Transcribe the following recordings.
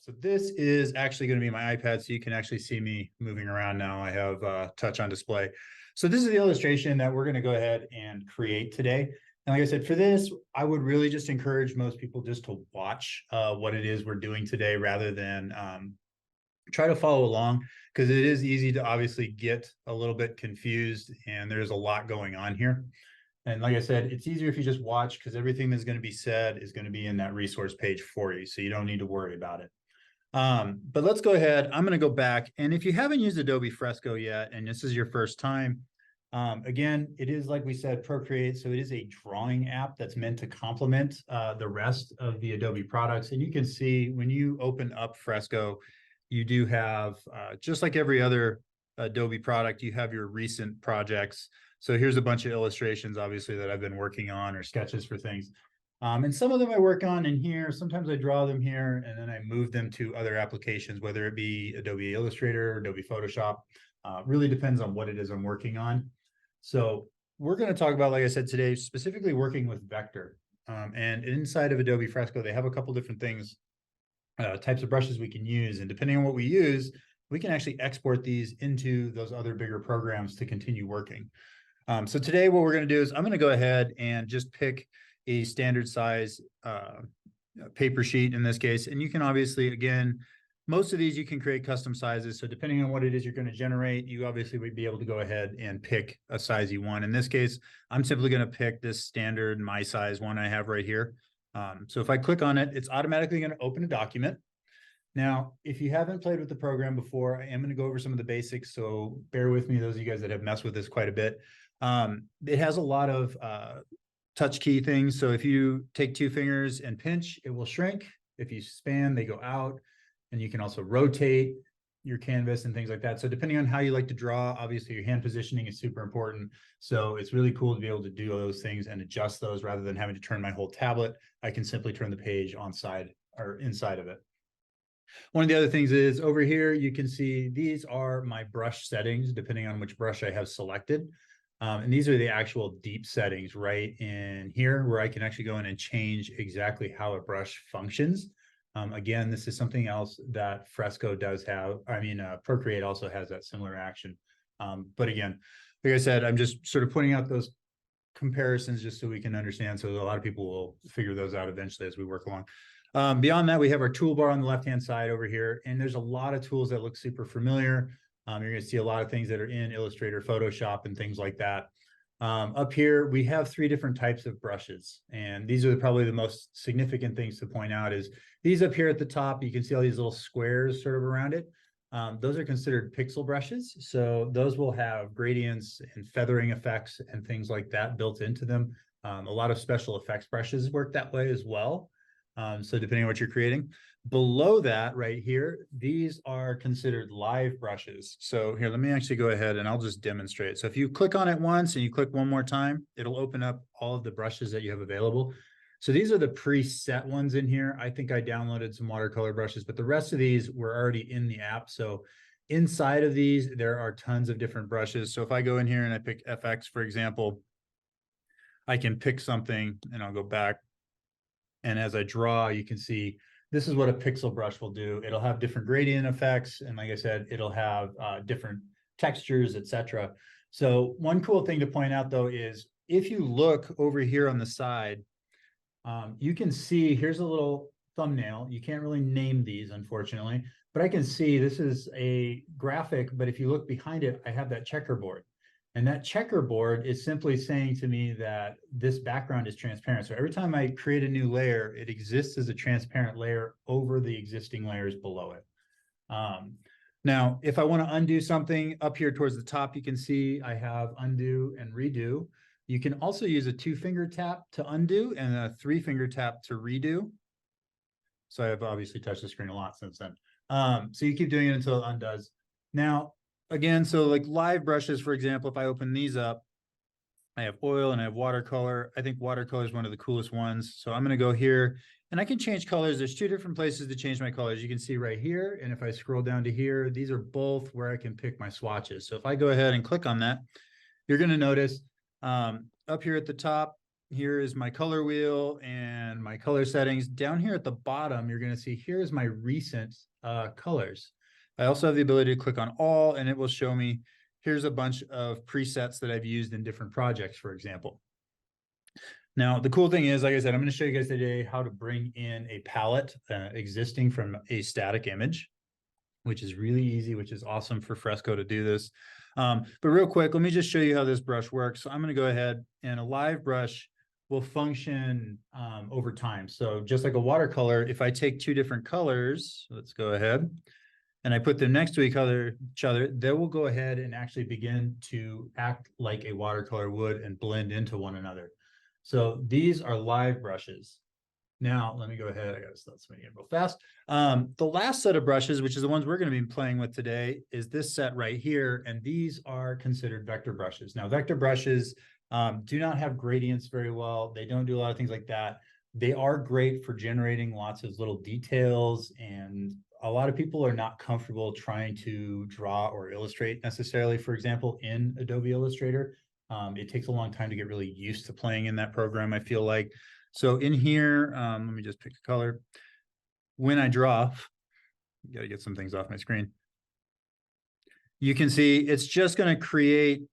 So this is actually going to be my iPad, so you can actually see me moving around now. I have touch on display. So this is the illustration that we're going to go ahead and create today. And like I said, for this, I would really just encourage most people just to watch what it is we're doing today rather than try to follow along, because it is easy to obviously get a little bit confused and there's a lot going on here. And like I said, it's easier if you just watch, because everything that's going to be said is going to be in that resource page for you. So you don't need to worry about it. But let's go ahead. I'm going to go back. And if you haven't used Adobe Fresco yet, and this is your first time, again, it is, like we said, Procreate. So it is a drawing app that's meant to complement the rest of the Adobe products. And you can see when you open up Fresco, you do have, just like every other Adobe product, you have your recent projects. So here's a bunch of illustrations, obviously, that I've been working on, or sketches for things. And some of them I work on in here. Sometimes I draw them here, and then I move them to other applications, whether it be Adobe Illustrator, Adobe Photoshop. Really depends on what it is I'm working on. So we're going to talk about, like I said today, specifically working with vector. And inside of Adobe Fresco, they have a couple different things, types of brushes we can use. And depending on what we use, we can actually export these into those other bigger programs to continue working. So today what we're going to do is I'm going to go ahead and just pick a standard size paper sheet in this case. And you can obviously, again, most of these you can create custom sizes. So depending on what it is you're going to generate, you obviously would be able to go ahead and pick a size you want. In this case, I'm simply going to pick this standard my size one I have right here. So if I click on it, it's automatically going to open a document. Now, if you haven't played with the program before, I am going to go over some of the basics. So bear with me, those of you guys that have messed with this quite a bit. It has a lot of touch key things. So if you take two fingers and pinch, it will shrink. If you span, they go out. And you can also rotate your canvas and things like that. So depending on how you like to draw, obviously your hand positioning is super important. So it's really cool to be able to do those things and adjust those rather than having to turn my whole tablet. I can simply turn the page on side or inside of it. One of the other things is over here, you can see these are my brush settings, depending on which brush I have selected. And these are the actual deep settings right in here, where I can actually go in and change exactly how a brush functions. Again, this is something else that Fresco does have. I mean, Procreate also has that similar action. But again, like I said, I'm just sort of pointing out those comparisons just so we can understand. So a lot of people will figure those out eventually as we work along. Beyond that, we have our toolbar on the left-hand side over here, and there's a lot of tools that look super familiar. You're going to see a lot of things that are in Illustrator, Photoshop, and things like that. Up here, we have three different types of brushes, and these are probably the most significant things to point out is these up here at the top, you can see all these little squares sort of around it. Those are considered pixel brushes. So those will have gradients and feathering effects and things like that built into them. A lot of special effects brushes work that way as well. So depending on what you're creating. Below that right here, these are considered live brushes. So here, let me actually go ahead and I'll just demonstrate. So if you click on it once and you click one more time, it'll open up all of the brushes that you have available. So these are the preset ones in here. I think I downloaded some watercolor brushes, but the rest of these were already in the app. So inside of these, there are tons of different brushes. So if I go in here and I pick FX, for example, I can pick something and I'll go back. And as I draw, you can see this is what a pixel brush will do. It'll have different gradient effects. And like I said, it'll have different textures, etc. So one cool thing to point out, though, is if you look over here on the side, you can see here's a little thumbnail. You can't really name these, unfortunately, but I can see this is a graphic. But if you look behind it, I have that checkerboard. And that checkerboard is simply saying to me that this background is transparent. So every time I create a new layer, it exists as a transparent layer over the existing layers below it. Now, if I want to undo something up here towards the top, you can see I have undo and redo. You can also use a 2-finger tap to undo and a 3-finger tap to redo. So I've obviously touched the screen a lot since then. So you keep doing it until it undoes. Now, again, so like live brushes, for example, if I open these up, I have oil and I have watercolor. I think watercolor is one of the coolest ones. So I'm going to go here and I can change colors. There's two different places to change my colors. You can see right here. And if I scroll down to here, these are both where I can pick my swatches. So if I go ahead and click on that, you're going to notice up here at the top, here is my color wheel and my color settings. Down here at the bottom, you're going to see here's my recent colors. I also have the ability to click on all, and it will show me here's a bunch of presets that I've used in different projects, for example. Now, the cool thing is, like I said, I'm going to show you guys today how to bring in a palette existing from a static image, which is really easy, which is awesome for Fresco to do this. But real quick, let me just show you how this brush works. So I'm going to go ahead, and a live brush will function over time. So just like a watercolor, if I take two different colors, let's go ahead, and I put them next to each other, they will go ahead and actually begin to act like a watercolor would and blend into one another. So these are live brushes. Now, let me go ahead. I got to start swinging it real fast. The last set of brushes, which is the ones we're going to be playing with today, is this set right here. And these are considered vector brushes. Now, vector brushes do not have gradients very well. They don't do a lot of things like that. They are great for generating lots of little details, and a lot of people are not comfortable trying to draw or illustrate necessarily, for example, in Adobe Illustrator. It takes a long time to get really used to playing in that program, I feel like. So in here, let me just pick a color. When I draw, got to get some things off my screen. You can see it's just going to create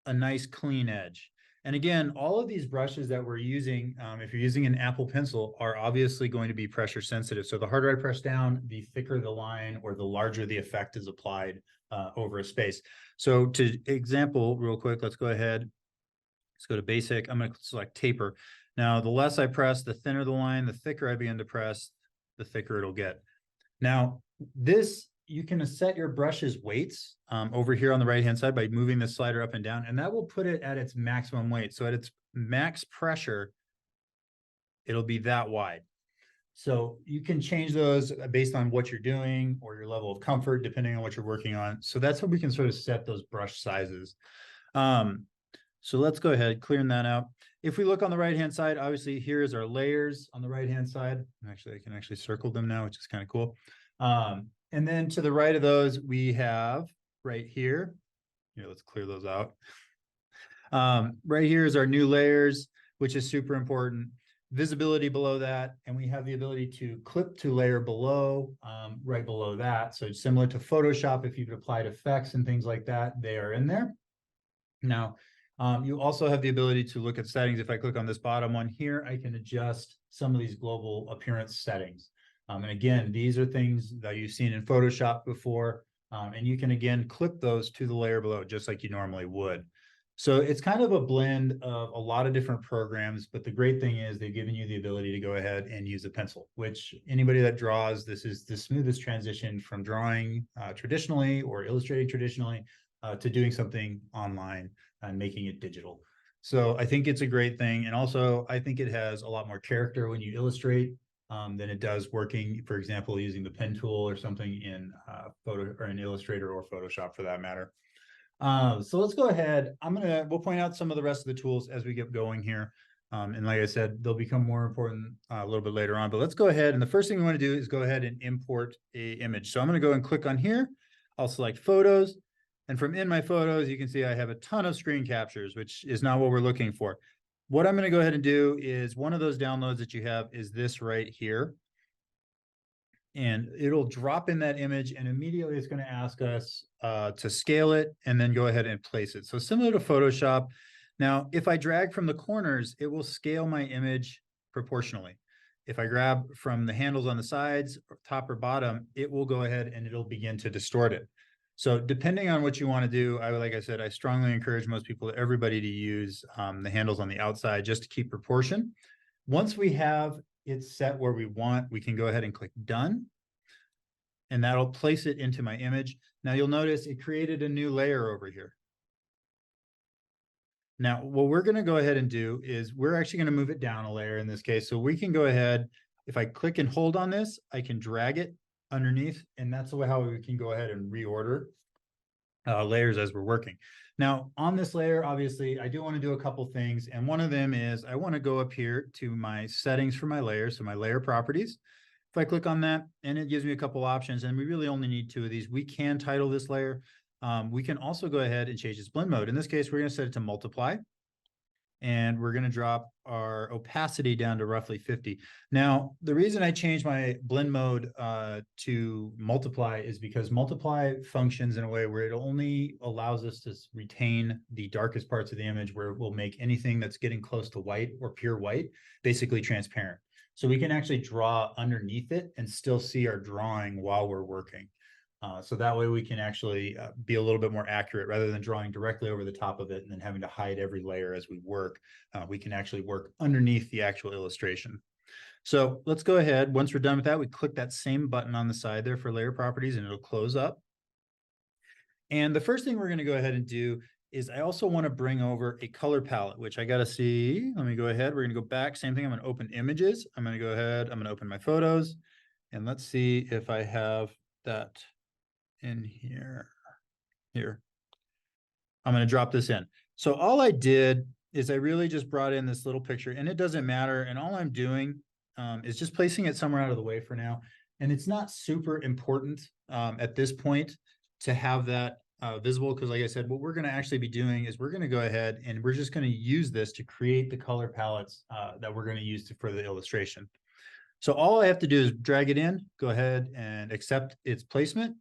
a nice clean edge. And again, all of these brushes that we're using, if you're using an Apple Pencil, are obviously going to be pressure sensitive. So the harder I press down, the thicker the line or the larger the effect is applied over a space. So to example, real quick, let's go ahead. Let's go to basic. I'm going to select taper. Now, the less I press, the thinner the line, the thicker I begin to press, the thicker it'll get. Now, this, you can set your brush's weights over here on the right-hand side by moving the slider up and down, and that will put it at its maximum weight. So at its max pressure, it'll be that wide. So you can change those based on what you're doing or your level of comfort, depending on what you're working on. So that's how we can sort of set those brush sizes. So let's go ahead, clearing that out. If we look on the right-hand side, obviously here is our layers on the right-hand side. Actually, I can actually circle them now, which is kind of cool. And then to the right of those, we have right here. Here, let's clear those out. Right here is our new layers, which is super important. Visibility below that, and we have the ability to clip to layer below, right below that. So similar to Photoshop, if you've applied effects and things like that, they are in there. Now, you also have the ability to look at settings. If I click on this bottom one here, I can adjust some of these global appearance settings. And again, these are things that you've seen in Photoshop before, and you can again clip those to the layer below, just like you normally would. So it's kind of a blend of a lot of different programs, but the great thing is they've given you the ability to go ahead and use a pencil, which anybody that draws, this is the smoothest transition from drawing traditionally or illustrating traditionally to doing something online and making it digital. So I think it's a great thing. And also I think it has a lot more character when you illustrate than it does working, for example, using the pen tool or something in photo or in Illustrator or Photoshop for that matter. So let's go ahead. We'll point out some of the rest of the tools as we get going here. And like I said, they'll become more important a little bit later on, but let's go ahead. And the first thing we want to do is go ahead and import a image. So I'm going to go and click on here. I'll select photos. And from in my photos, you can see I have a ton of screen captures, which is not what we're looking for. What I'm going to go ahead and do is one of those downloads that you have is this right here. And it'll drop in that image, and immediately it's going to ask us to scale it and then go ahead and place it. So similar to Photoshop. Now, if I drag from the corners, it will scale my image proportionally. If I grab from the handles on the sides, top or bottom, it will go ahead and it'll begin to distort it. So depending on what you want to do, like I said, I strongly encourage everybody to use the handles on the outside just to keep proportion. Once we have it set where we want, we can go ahead and click done. And that'll place it into my image. Now you'll notice it created a new layer over here. Now, what we're going to go ahead and do is we're actually going to move it down a layer in this case. So we can go ahead, if I click and hold on this, I can drag it underneath, and that's how we can go ahead and reorder layers as we're working. Now, on this layer, obviously, I do want to do a couple things, and one of them is I want to go up here to my settings for my layer, so my layer properties. If I click on that, and it gives me a couple options, and we really only need two of these. We can title this layer. We can also go ahead and change its blend mode. In this case, we're going to set it to multiply. and we're going to drop our opacity down to roughly 50. Now, the reason I changed my blend mode to multiply is because multiply functions in a way where it only allows us to retain the darkest parts of the image, where it will make anything that's getting close to white or pure white basically transparent. So we can actually draw underneath it and still see our drawing while we're working. So that way we can actually be a little bit more accurate rather than drawing directly over the top of it and then having to hide every layer as we work. We can actually work underneath the actual illustration. So let's go ahead. Once we're done with that, we click that same button on the side there for layer properties and it'll close up. And the first thing we're going to go ahead and do is I also want to bring over a color palette, which I got to see. Let me go ahead. We're going to go back. Same thing. I'm going to open images. I'm going to go ahead. I'm going to open my photos. And let's see if I have that in here. I'm going to drop this in. So all I did is I really just brought in this little picture, and it doesn't matter. And all I'm doing is just placing it somewhere out of the way for now. And it's not super important at this point to have that visible, because like I said, what we're going to actually be doing is we're going to go ahead and we're just going to use this to create the color palettes that we're going to use for the illustration. So all I have to do is drag it in, go ahead and accept its placement.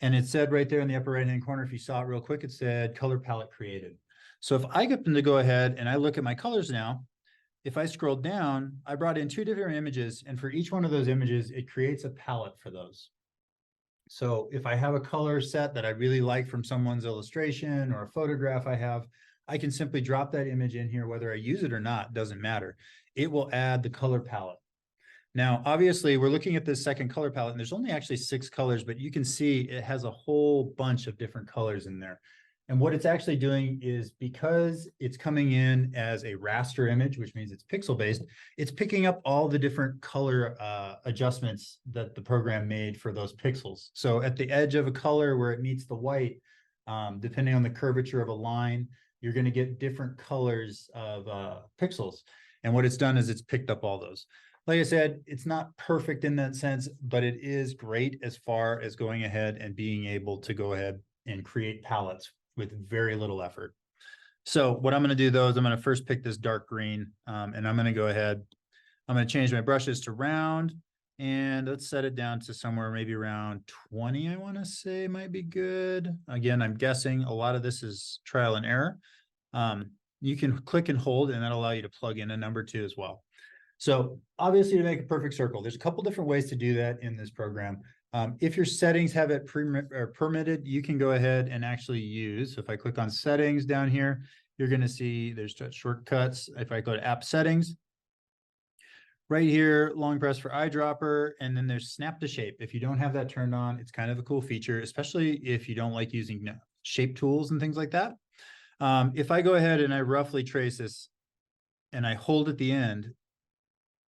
And it said right there in the upper right-hand corner, if you saw it real quick, it said color palette created. So if I happen to go ahead and I look at my colors now, if I scroll down, I brought in 2 different images, and for each one of those images, it creates a palette for those. So if I have a color set that I really like from someone's illustration or a photograph I have, I can simply drop that image in here, whether I use it or not, doesn't matter. It will add the color palette. Now, obviously, we're looking at this second color palette, and there's only actually 6 colors, but you can see it has a whole bunch of different colors in there. And what it's actually doing is, because it's coming in as a raster image, which means it's pixel-based, it's picking up all the different color adjustments that the program made for those pixels. So at the edge of a color where it meets the white, depending on the curvature of a line, you're going to get different colors of pixels. And what it's done is it's picked up all those. Like I said, it's not perfect in that sense, but it is great as far as going ahead and being able to go ahead and create palettes with very little effort. So what I'm going to do though is I'm going to first pick this dark green, and I'm going to go ahead. I'm going to change my brushes to round, and let's set it down to somewhere maybe around 20. I want to say might be good. Again, I'm guessing a lot of this is trial and error. You can click and hold, and that'll allow you to plug in a number too as well. So obviously, to make a perfect circle, there's a couple different ways to do that in this program. If your settings have it permitted, you can go ahead and actually use. So if I click on settings down here, you're going to see there's shortcuts. If I go to app settings, right here, long press for eyedropper, and then there's snap to shape. If you don't have that turned on, it's kind of a cool feature, especially if you don't like using shape tools and things like that. If I go ahead and I roughly trace this and I hold at the end,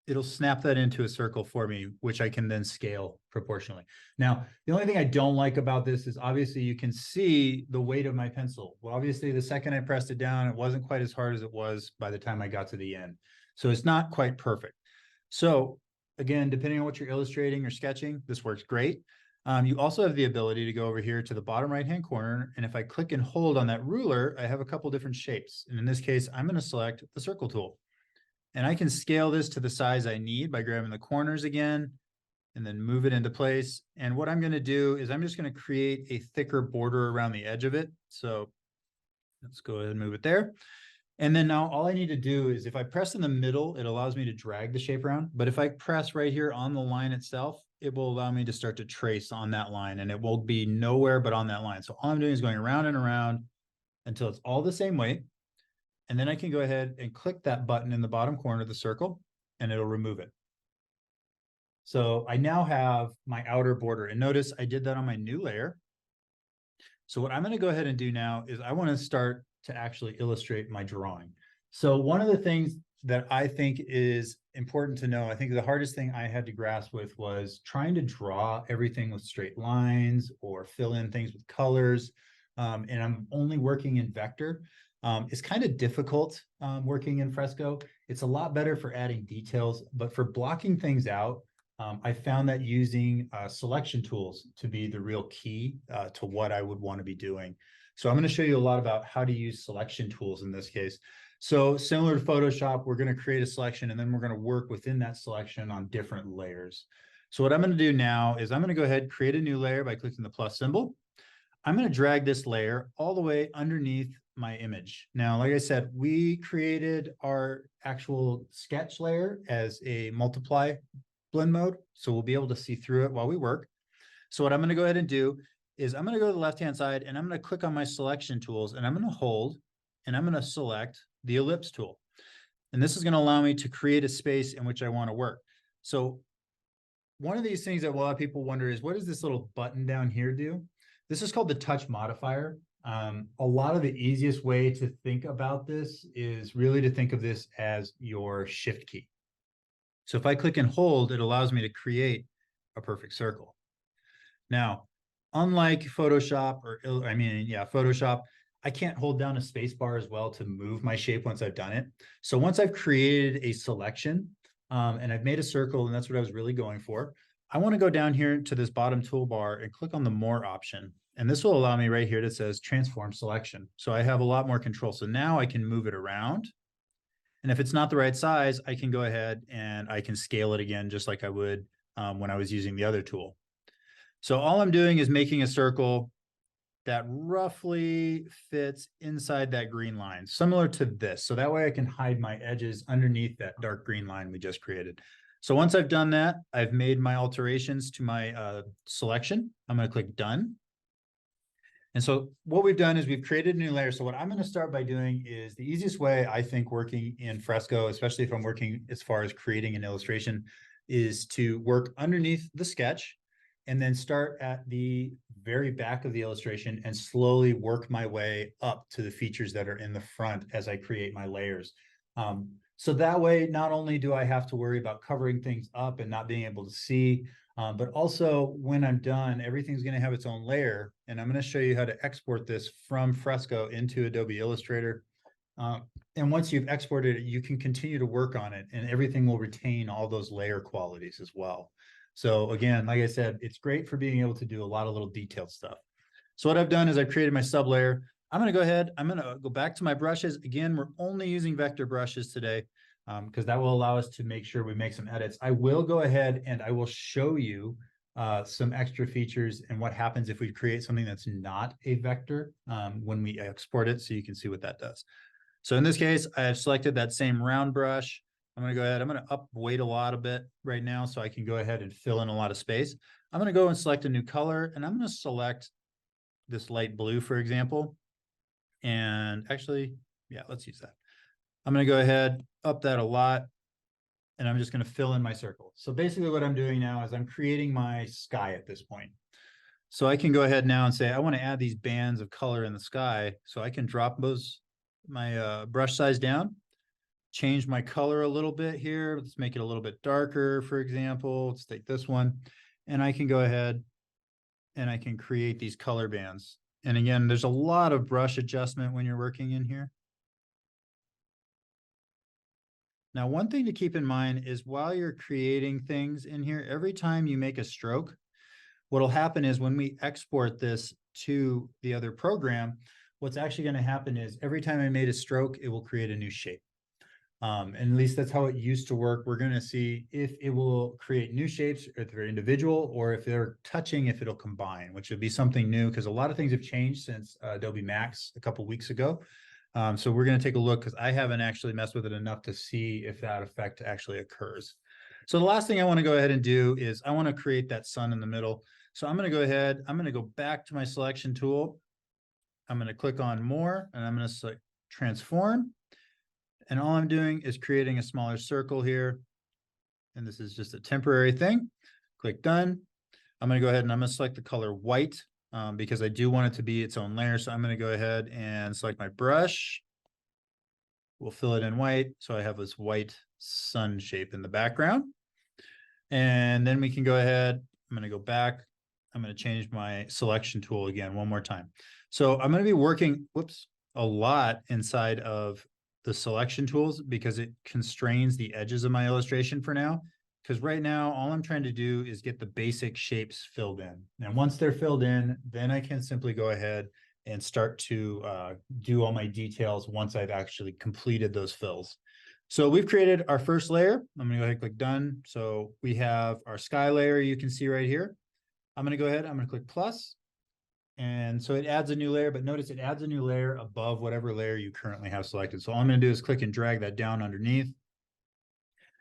it'll snap that into a circle for me, which I can then scale proportionally. Now, the only thing I don't like about this is obviously you can see the weight of my pencil. Well, obviously the second I pressed it down, it wasn't quite as hard as it was by the time I got to the end. So it's not quite perfect. So again, depending on what you're illustrating or sketching, this works great. You also have the ability to go over here to the bottom right-hand corner. And if I click and hold on that ruler, I have a couple different shapes. And in this case, I'm going to select the circle tool. And I can scale this to the size I need by grabbing the corners again and then move it into place. And what I'm going to do is I'm just going to create a thicker border around the edge of it. So let's go ahead and move it there. And then now all I need to do is if I press in the middle, it allows me to drag the shape around. But if I press right here on the line itself, it will allow me to start to trace on that line, and it will be nowhere but on that line. So all I'm doing is going around and around until it's all the same weight. And then I can go ahead and click that button in the bottom corner of the circle, and it'll remove it. So I now have my outer border, and notice I did that on my new layer. So what I'm going to go ahead and do now is I want to start to actually illustrate my drawing. So one of the things that I think is important to know, I think the hardest thing I had to grasp with was trying to draw everything with straight lines or fill in things with colors. And I'm only working in vector. It's kind of difficult working in Fresco. It's a lot better for adding details, but for blocking things out, I found that using selection tools to be the real key to what I would want to be doing. So I'm going to show you a lot about how to use selection tools in this case. So similar to Photoshop, we're going to create a selection and then we're going to work within that selection on different layers. So what I'm going to do now is I'm going to go ahead and create a new layer by clicking the plus symbol. I'm going to drag this layer all the way underneath my image. Now, like I said, we created our actual sketch layer as a multiply blend mode, so we'll be able to see through it while we work. So what I'm going to go ahead and do is I'm going to go to the left-hand side and I'm going to click on my selection tools and I'm going to hold and I'm going to select the ellipse tool. And this is going to allow me to create a space in which I want to work. So one of these things that a lot of people wonder is, what does this little button down here do? This is called the touch modifier. A lot of the easiest way to think about this is really to think of this as your shift key. So if I click and hold, it allows me to create a perfect circle. Now, unlike Photoshop Photoshop, I can't hold down a space bar as well to move my shape once I've done it. So once I've created a selection and I've made a circle, and that's what I was really going for, I want to go down here to this bottom toolbar and click on the more option. And this will allow me right here that says transform selection. So I have a lot more control. So now I can move it around. And if it's not the right size, I can go ahead and I can scale it again, just like I would when I was using the other tool. So all I'm doing is making a circle that roughly fits inside that green line, similar to this. So that way I can hide my edges underneath that dark green line we just created. So once I've done that, I've made my alterations to my selection. I'm going to click done. And so what we've done is we've created a new layer. So what I'm going to start by doing is the easiest way I think working in Fresco, especially if I'm working as far as creating an illustration, is to work underneath the sketch and then start at the very back of the illustration and slowly work my way up to the features that are in the front as I create my layers. So that way, not only do I have to worry about covering things up and not being able to see, but also when I'm done, everything's going to have its own layer. And I'm going to show you how to export this from Fresco into Adobe Illustrator. And once you've exported it, you can continue to work on it and everything will retain all those layer qualities as well. So again, like I said, it's great for being able to do a lot of little detailed stuff. So what I've done is I've created my sub layer. I'm going to go ahead. I'm going to go back to my brushes. Again, we're only using vector brushes today because that will allow us to make sure we make some edits. I will go ahead and I will show you some extra features and what happens if we create something that's not a vector when we export it, so you can see what that does. So in this case, I have selected that same round brush. I'm going to go ahead. I'm going to up weight a lot a bit right now so I can go ahead and fill in a lot of space. I'm going to go and select a new color, and I'm going to select this light blue, for example. And actually, yeah, let's use that. I'm going to go ahead, up that a lot, and I'm just going to fill in my circle. So basically what I'm doing now is I'm creating my sky at this point. So I can go ahead now and say, I want to add these bands of color in the sky. So I can drop my brush size down, change my color a little bit here. Let's make it a little bit darker, for example. Let's take this one, and I can go ahead and I can create these color bands. And again, there's a lot of brush adjustment when you're working in here. Now, one thing to keep in mind is while you're creating things in here, every time you make a stroke, what'll happen is when we export this to the other program, what's actually going to happen is every time I made a stroke, it will create a new shape. And at least that's how it used to work. We're going to see if it will create new shapes, if they're individual, or if they're touching, if it'll combine, which would be something new because a lot of things have changed since Adobe Max a couple of weeks ago. So we're going to take a look because I haven't actually messed with it enough to see if that effect actually occurs. So the last thing I want to go ahead and do is I want to create that sun in the middle. So I'm going to go ahead, I'm going to go back to my selection tool. I'm going to click on more and I'm going to select transform. And all I'm doing is creating a smaller circle here. And this is just a temporary thing. Click done. I'm going to go ahead and I'm going to select the color white because I do want it to be its own layer. So I'm going to go ahead and select my brush. We'll fill it in white. So I have this white sun shape in the background. And then we can go ahead. I'm going to go back. I'm going to change my selection tool again one more time. So I'm going to be working, a lot inside of the selection tools because it constrains the edges of my illustration for now. Because right now, all I'm trying to do is get the basic shapes filled in. And once they're filled in, then I can simply go ahead and start to do all my details once I've actually completed those fills. So we've created our first layer. I'm gonna go ahead and click done. So we have our sky layer you can see right here. I'm gonna go ahead, I'm gonna click plus, and so it adds a new layer, but notice it adds a new layer above whatever layer you currently have selected. So all I'm gonna do is click and drag that down underneath.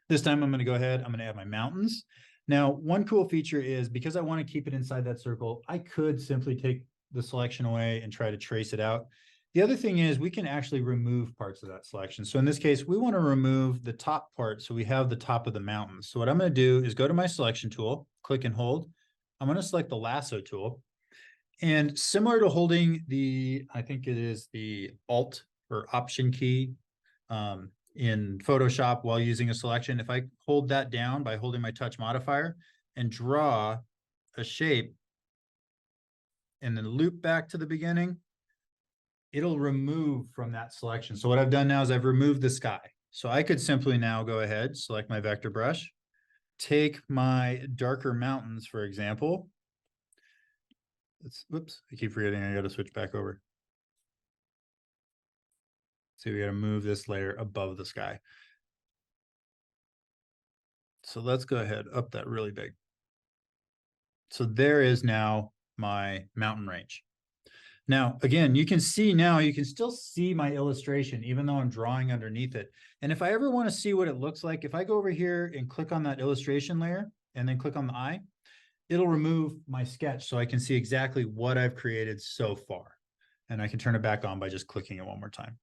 This time I'm gonna go ahead, I'm gonna add my mountains. Now, one cool feature is because I wanna keep it inside that circle, I could simply take the selection away and try to trace it out. The other thing is we can actually remove parts of that selection. So in this case, we wanna remove the top part so we have the top of the mountains. So what I'm gonna do is go to my selection tool, click and hold. I'm gonna select the lasso tool. And similar to holding the, I think it is the Alt or Option key in Photoshop while using a selection, if I hold that down by holding my touch modifier and draw a shape and then loop back to the beginning, it'll remove from that selection. So what I've done now is I've removed the sky. So I could simply now go ahead, select my vector brush, take my darker mountains, for example. Whoops, I keep forgetting I got to switch back over. So we got to move this layer above the sky. So let's go ahead up that really big. So there is now my mountain range. Now, again, you can see now, you can still see my illustration, even though I'm drawing underneath it. And if I ever want to see what it looks like, if I go over here and click on that illustration layer and then click on the eye, it'll remove my sketch so I can see exactly what I've created so far. And I can turn it back on by just clicking it one more time.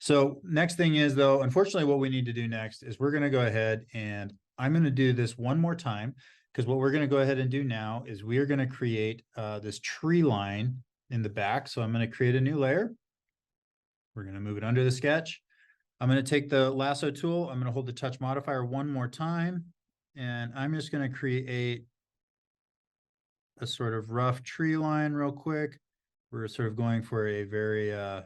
So next thing is though, unfortunately, what we need to do next is we're going to go ahead and I'm going to do this one more time, because what we're going to go ahead and do now is we are going to create this tree line in the back. So I'm going to create a new layer. We're going to move it under the sketch. I'm going to take the lasso tool. I'm going to hold the touch modifier one more time. And I'm just going to create a sort of rough tree line real quick. We're sort of going for a very, I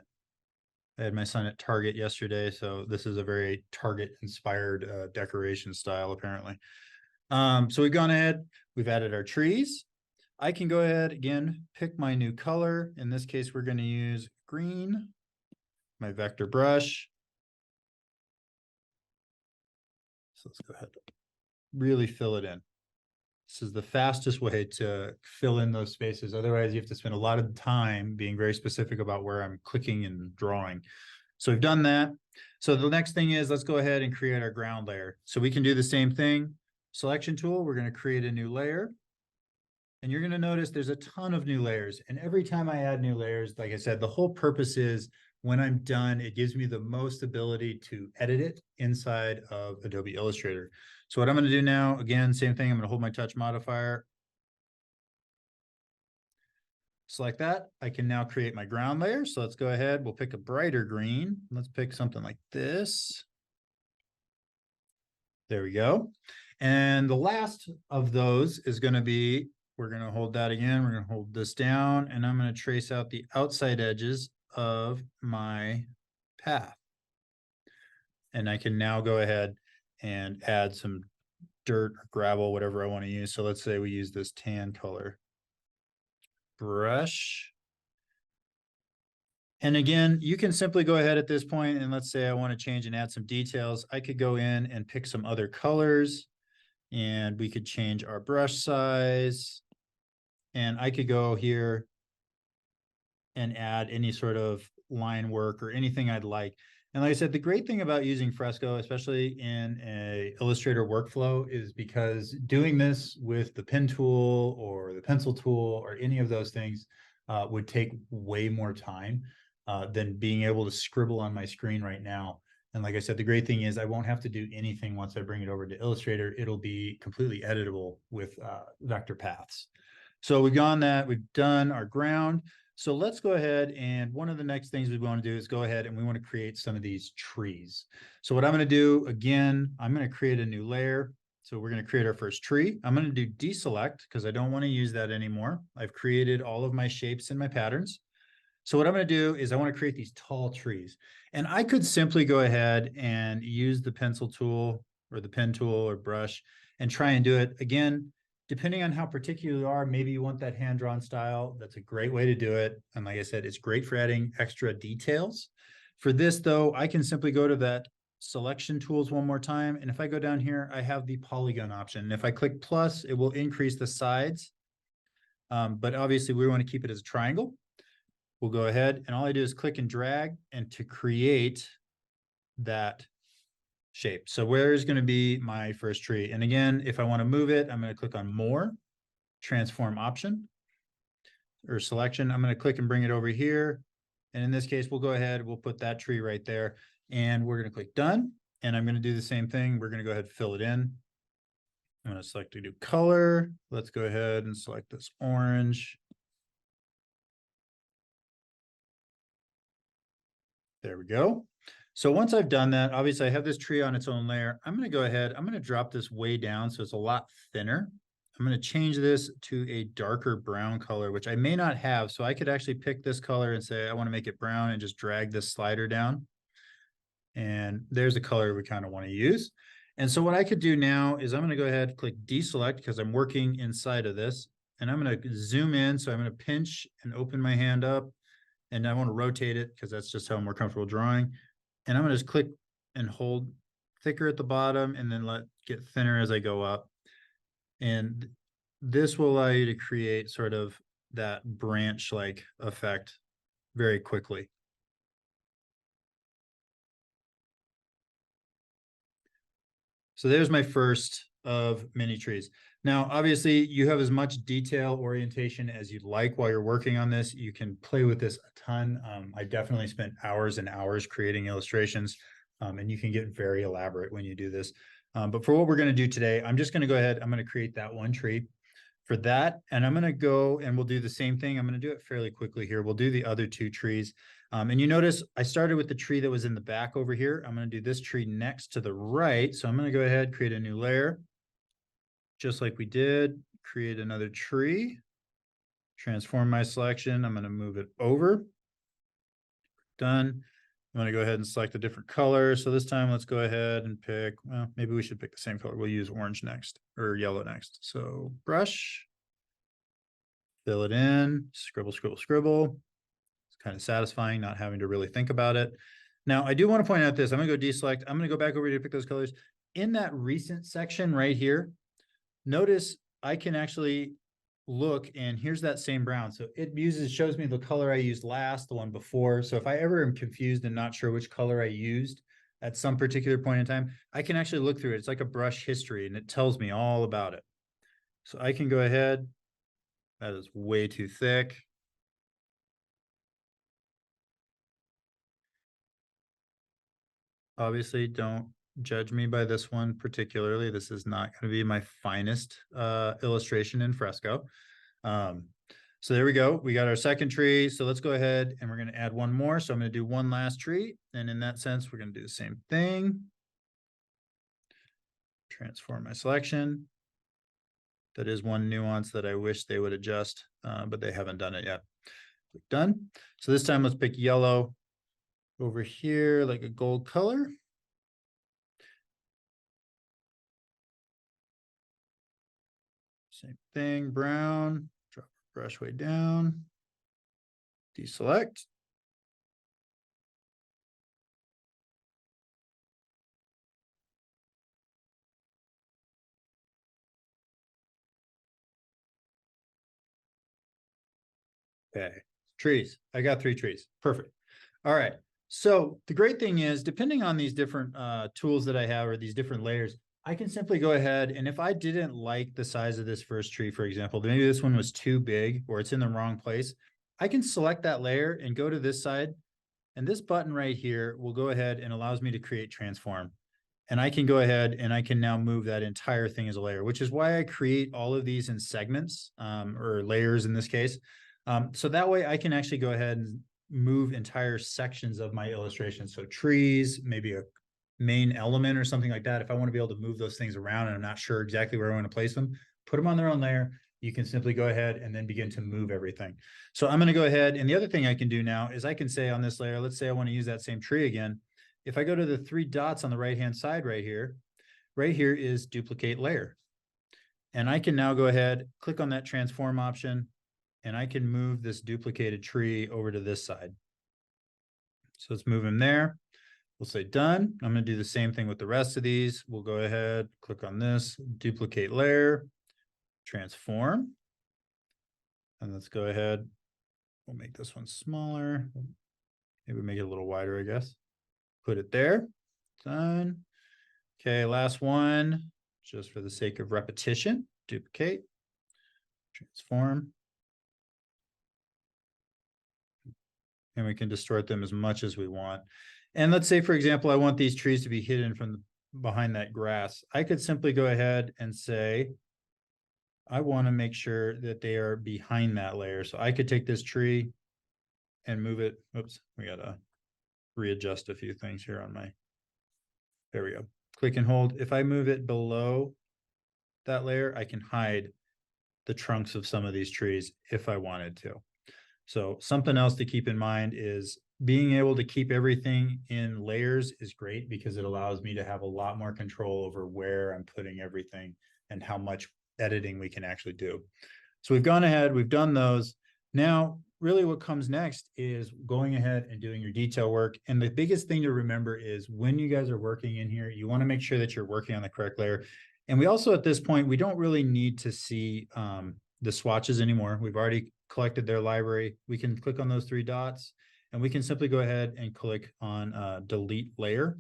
had my son at Target yesterday, so this is a very Target inspired decoration style apparently. So we've gone ahead, we've added our trees. I can go ahead again, pick my new color. In this case, we're going to use green, my vector brush. So let's go ahead, really fill it in. This is the fastest way to fill in those spaces. Otherwise, you have to spend a lot of time being very specific about where I'm clicking and drawing. So we've done that. So the next thing is, let's go ahead and create our ground layer. So we can do the same thing. Selection tool, we're going to create a new layer. And you're going to notice there's a ton of new layers. And every time I add new layers, like I said, the whole purpose is when I'm done, it gives me the most ability to edit it inside of Adobe Illustrator. So what I'm going to do now, again, same thing. I'm going to hold my touch modifier. Select that. I can now create my ground layer. So let's go ahead. We'll pick a brighter green. Let's pick something like this. There we go. And the last of those is going to be, we're going to hold that again. We're going to hold this down, and I'm going to trace out the outside edges of my path. And I can now go ahead and add some dirt or gravel, whatever I want to use. So let's say we use this tan color brush. And again, you can simply go ahead at this point, and let's say I want to change and add some details. I could go in and pick some other colors, and we could change our brush size. And I could go here and add any sort of line work or anything I'd like. And like I said, the great thing about using Fresco, especially in a Illustrator workflow, is because doing this with the pen tool or the pencil tool or any of those things would take way more time than being able to scribble on my screen right now. And like I said, the great thing is I won't have to do anything once I bring it over to Illustrator. It'll be completely editable with vector paths. So we've done that, we've done our ground. So let's go ahead, and one of the next things we want to do is go ahead and we want to create some of these trees. So what I'm going to do, again, I'm going to create a new layer. So we're going to create our first tree. I'm going to do deselect because I don't want to use that anymore. I've created all of my shapes and my patterns. So what I'm going to do is I want to create these tall trees. And I could simply go ahead and use the pencil tool or the pen tool or brush and try and do it. Again, depending on how particular you are, maybe you want that hand-drawn style. That's a great way to do it. And like I said, it's great for adding extra details. For this though, I can simply go to that selection tools one more time. And if I go down here, I have the polygon option. And if I click plus, it will increase the sides. But obviously we want to keep it as a triangle. We'll go ahead and all I do is click and drag and to create that shape. So where is going to be my first tree? And again, if I want to move it, I'm going to click on more, transform option or selection. I'm going to click and bring it over here. And in this case, we'll go ahead, we'll put that tree right there and we're going to click done. And I'm going to do the same thing. We're going to go ahead and fill it in. I'm going to select a new color. Let's go ahead and select this orange. There we go. So once I've done that, obviously I have this tree on its own layer. I'm going to go ahead, I'm going to drop this way down so it's a lot thinner. I'm going to change this to a darker brown color, which I may not have. So I could actually pick this color and say, I want to make it brown and just drag this slider down. And there's the color we kind of want to use. And so what I could do now is I'm going to go ahead and click deselect because I'm working inside of this. And I'm going to zoom in. So I'm going to pinch and open my hand up. And I want to rotate it because that's just how I'm more comfortable drawing. And I'm going to just click and hold thicker at the bottom and then let get thinner as I go up. And this will allow you to create sort of that branch-like effect very quickly. So there's my first of mini trees. Now, obviously, you have as much detail orientation as you'd like while you're working on this. You can play with this a ton. I definitely spent hours and hours creating illustrations, and you can get very elaborate when you do this. But for what we're going to do today, I'm just going to go ahead. I'm going to create that one tree for that. And I'm going to go and we'll do the same thing. I'm going to do it fairly quickly here. We'll do the other two trees. And you notice I started with the tree that was in the back over here. I'm going to do this tree next to the right. So I'm going to go ahead, create a new layer. Just like we did, create another tree, transform my selection. I'm going to move it over. Done. I'm going to go ahead and select a different color. So this time, let's go ahead and pick, well, maybe we should pick the same color. We'll use orange next or yellow next. So brush, fill it in, scribble, scribble, scribble. It's kind of satisfying not having to really think about it. Now, I do want to point out this. I'm going to go deselect. I'm going to go back over here to pick those colors. In that recent section right here, notice I can actually look and here's that same brown. So it shows me the color I used last, the one before. So if I ever am confused and not sure which color I used at some particular point in time, I can actually look through it. It's like a brush history and it tells me all about it. So I can go ahead. That is way too thick. Obviously, don't judge me by this one particularly. This is not going to be my finest illustration in Fresco. So there we go. We got our second tree. So let's go ahead and we're going to add one more. So I'm going to do one last tree. And in that sense, we're going to do the same thing. Transform my selection. That is one nuance that I wish they would adjust, but they haven't done it yet. Click done. So this time let's pick yellow over here, like a gold color. Same thing, brown, drop our brush way down, deselect. Okay, trees. I got 3 trees. Perfect. All right. So the great thing is, depending on these different tools that I have or these different layers, I can simply go ahead and if I didn't like the size of this first tree, for example, maybe this one was too big or it's in the wrong place, I can select that layer and go to this side. And this button right here will go ahead and allows me to create transform. And I can go ahead and I can now move that entire thing as a layer, which is why I create all of these in segments or layers in this case. So that way I can actually go ahead and move entire sections of my illustration. So trees, maybe a main element or something like that. If I want to be able to move those things around and I'm not sure exactly where I want to place them, put them on their own layer. You can simply go ahead and then begin to move everything. So I'm going to go ahead. And the other thing I can do now is I can say on this layer, let's say I want to use that same tree again. If I go to the 3 dots on the right-hand side right here is duplicate layer. And I can now go ahead, click on that transform option, and I can move this duplicated tree over to this side. So let's move him there. We'll say done. I'm going to do the same thing with the rest of these. We'll go ahead, click on this, duplicate layer, transform. And let's go ahead. We'll make this one smaller. Maybe make it a little wider, I guess. Put it there. Done. Okay, last one, just for the sake of repetition, duplicate, transform. And we can distort them as much as we want. And let's say, for example, I want these trees to be hidden from behind that grass. I could simply go ahead and say, I want to make sure that they are behind that layer. So I could take this tree and move it. Oops, we got to readjust a few things here on my, there we go. Click and hold. If I move it below that layer, I can hide the trunks of some of these trees if I wanted to. So something else to keep in mind is being able to keep everything in layers is great because it allows me to have a lot more control over where I'm putting everything and how much editing we can actually do. So we've gone ahead, we've done those. Now, really what comes next is going ahead and doing your detail work. And the biggest thing to remember is when you guys are working in here, you want to make sure that you're working on the correct layer. And we also, at this point, we don't really need to see the swatches anymore. We've already collected their library. We can click on those three dots and we can simply go ahead and click on delete layer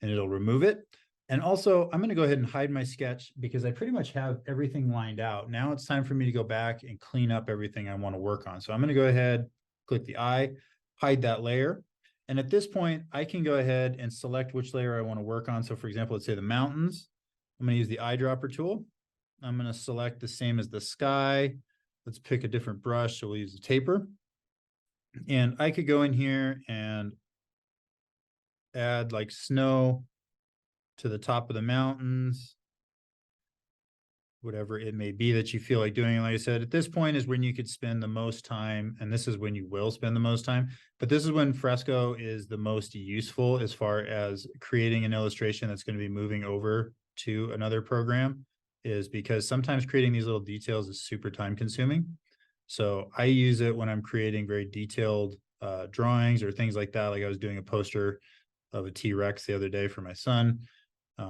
and it'll remove it. And also I'm going to go ahead and hide my sketch because I pretty much have everything lined out. Now it's time for me to go back and clean up everything I want to work on. So I'm going to go ahead, click the eye, hide that layer. And at this point, I can go ahead and select which layer I want to work on. So for example, let's say the mountains. I'm going to use the eyedropper tool. I'm going to select the same as the sky. Let's pick a different brush. So we'll use the taper. And I could go in here and add like snow to the top of the mountains, whatever it may be that you feel like doing. Like I said, at this point is when you could spend the most time, and this is when you will spend the most time, but this is when Fresco is the most useful as far as creating an illustration that's going to be moving over to another program, is because sometimes creating these little details is super time consuming. So I use it when I'm creating very detailed drawings or things like that. Like I was doing a poster of a T-Rex the other day for my son.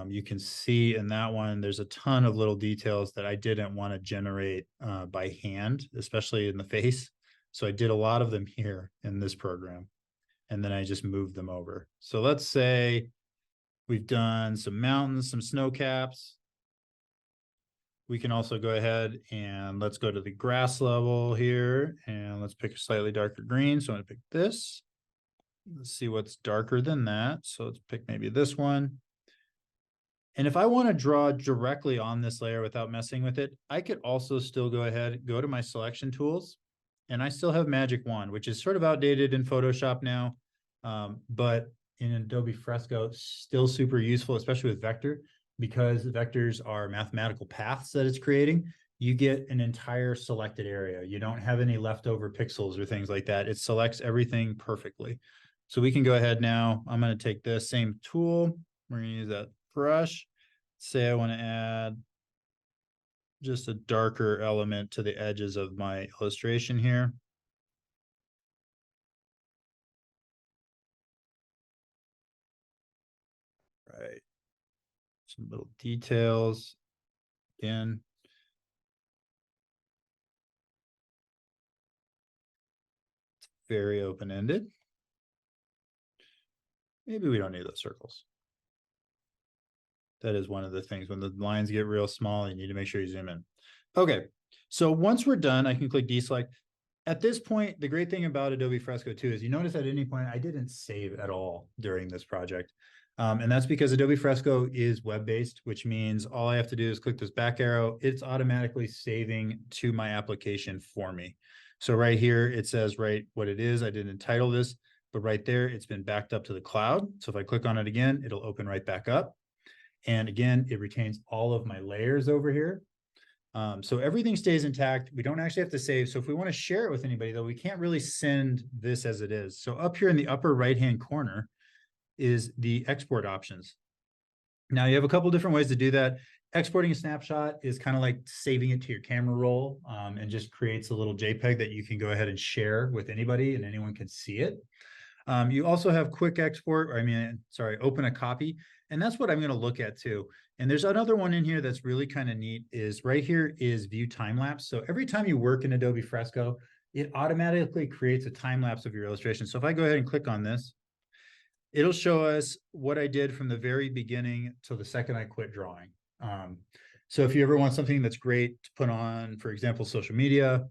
You can see in that one, there's a ton of little details that I didn't want to generate by hand, especially in the face. So I did a lot of them here in this program, and then I just moved them over. So let's say we've done some mountains, some snow caps. We can also go ahead and let's go to the grass level here and let's pick a slightly darker green. So I'm going to pick this. Let's see what's darker than that. So let's pick maybe this one. And if I want to draw directly on this layer without messing with it, I could also still go ahead, go to my selection tools, and I still have Magic Wand, which is sort of outdated in Photoshop now, but in Adobe Fresco, still super useful, especially with vector, because vectors are mathematical paths that it's creating. You get an entire selected area. You don't have any leftover pixels or things like that. It selects everything perfectly. So we can go ahead now. I'm going to take this same tool. We're going to use that brush. Say I want to add just a darker element to the edges of my illustration here. Right. Some little details. Again. It's very open-ended. Maybe we don't need those circles. That is one of the things when the lines get real small, you need to make sure you zoom in. Okay, so once we're done, I can click deselect. At this point, the great thing about Adobe Fresco too is you notice at any point I didn't save at all during this project. And that's because Adobe Fresco is web-based, which means all I have to do is click this back arrow. It's automatically saving to my application for me. So right here, it says right what it is. I didn't title this, but right there, it's been backed up to the cloud. So if I click on it again, it'll open right back up. And again, it retains all of my layers over here. So everything stays intact. We don't actually have to save. So if we want to share it with anybody, though, we can't really send this as it is. So up here in the upper right-hand corner is the export options. Now you have a couple different ways to do that. Exporting a snapshot is kind of like saving it to your camera roll, and just creates a little JPEG that you can go ahead and share with anybody and anyone can see it. You also have quick export, or open a copy. And that's what I'm going to look at too. And there's another one in here that's really kind of neat is right here is view time lapse. So every time you work in Adobe Fresco, it automatically creates a time lapse of your illustration. So if I go ahead and click on this, it'll show us what I did from the very beginning till the second I quit drawing. So if you ever want something that's great to put on, for example, social media,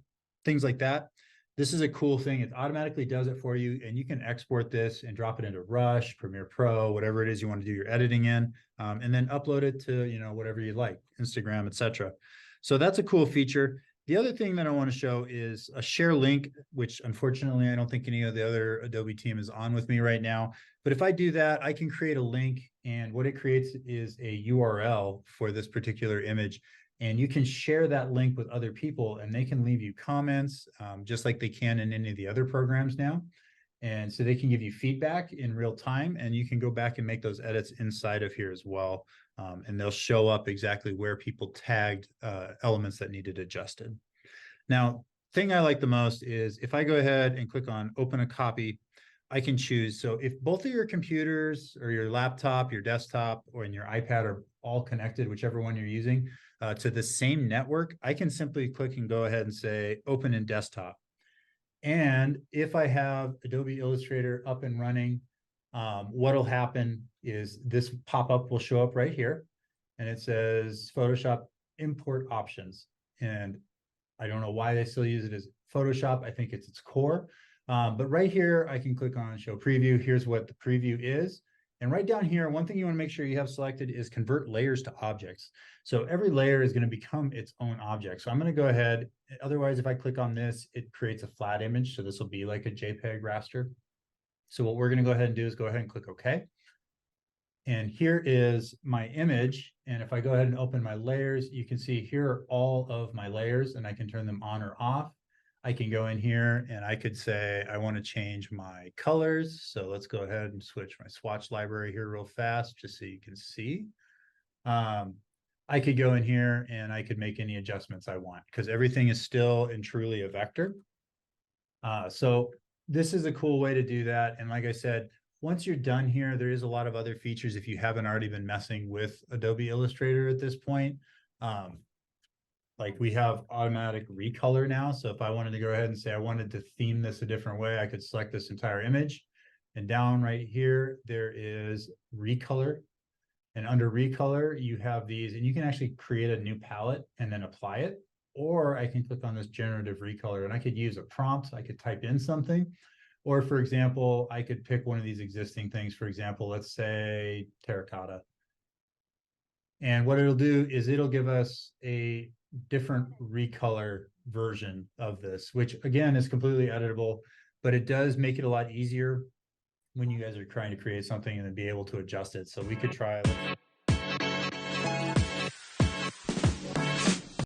things like that, this is a cool thing. It automatically does it for you, and you can export this and drop it into Rush, Premiere Pro, whatever it is you want to do your editing in, and then upload it to, whatever you like, Instagram, etc. So that's a cool feature. The other thing that I want to show is a share link, which unfortunately I don't think any of the other Adobe team is on with me right now. But if I do that, I can create a link, and what it creates is a URL for this particular image. And you can share that link with other people, and they can leave you comments, just like they can in any of the other programs now. And so they can give you feedback in real time, and you can go back and make those edits inside of here as well. And they'll show up exactly where people tagged elements that needed adjusted. Now, thing I like the most is if I go ahead and click on open a copy, I can choose. So if both of your computers or your laptop, your desktop, or in your iPad are all connected, whichever one you're using, to the same network, I can simply click and go ahead and say open in desktop. And if I have Adobe Illustrator up and running, what'll happen is this pop-up will show up right here, and it says Photoshop import options. And I don't know why they still use it as Photoshop. I think it's its core. But right here, I can click on show preview. Here's what the preview is. And right down here, one thing you want to make sure you have selected is convert layers to objects. So every layer is going to become its own object. So I'm going to go ahead. Otherwise, if I click on this, it creates a flat image. So this will be like a JPEG raster. So what we're going to go ahead and do is go ahead and click OK. And here is my image. And if I go ahead and open my layers, you can see here are all of my layers, and I can turn them on or off. I can go in here and I could say, I want to change my colors. So let's go ahead and switch my swatch library here real fast, just so you can see. I could go in here and I could make any adjustments I want, because everything is still and truly a vector. So this is a cool way to do that. And like I said, once you're done here, there is a lot of other features if you haven't already been messing with Adobe Illustrator at this point. Like we have automatic recolor now. So if I wanted to go ahead and say I wanted to theme this a different way, I could select this entire image. And down right here, there is recolor. And under recolor, you have these, and you can actually create a new palette and then apply it. Or I can click on this generative recolor, and I could use a prompt. I could type in something. Or for example, I could pick one of these existing things. For example, let's say terracotta. And what it'll do is it'll give us a different recolor version of this, which again is completely editable, but it does make it a lot easier when you guys are trying to create something and then be able to adjust it. So we could try